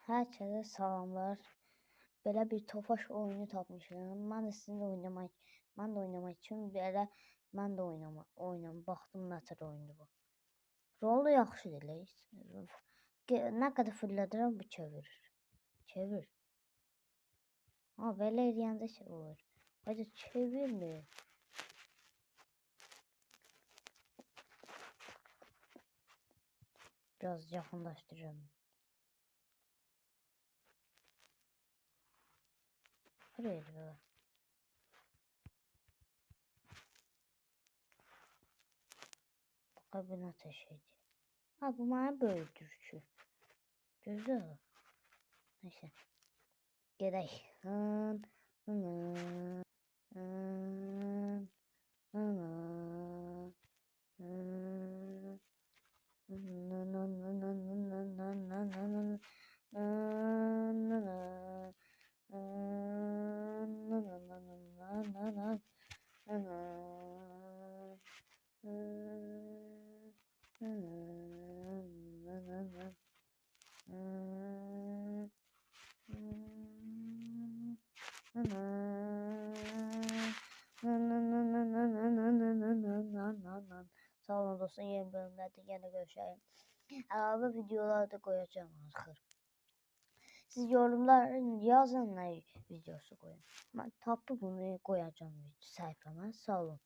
Herkese salamlar. Belə bir Tofaş oyunu tapmışam. Mən də oynamaq üçün belə mən də baxdım nətər oyundur bu. Rolu yaxşı deyil. Nə qədər fırladıram bu çevirir. Çevir. Ha belə eləyəndə şey olur. Hadi çevirmir. Biraz yaxınlaşdırıram. Buraya da. Bax bu nə şeydir. Ha bu mənə böyüdür ki. Gözəl. Neyse. Gedək. Sağ olun dostlar, yeni bölümlerde yine görüşelim. Əlavə videolar da koyacağım axır. Siz yorumlar yazın ne videosu koyun. Ben tapıp bunu koyacağım sayfama. Sağ olun.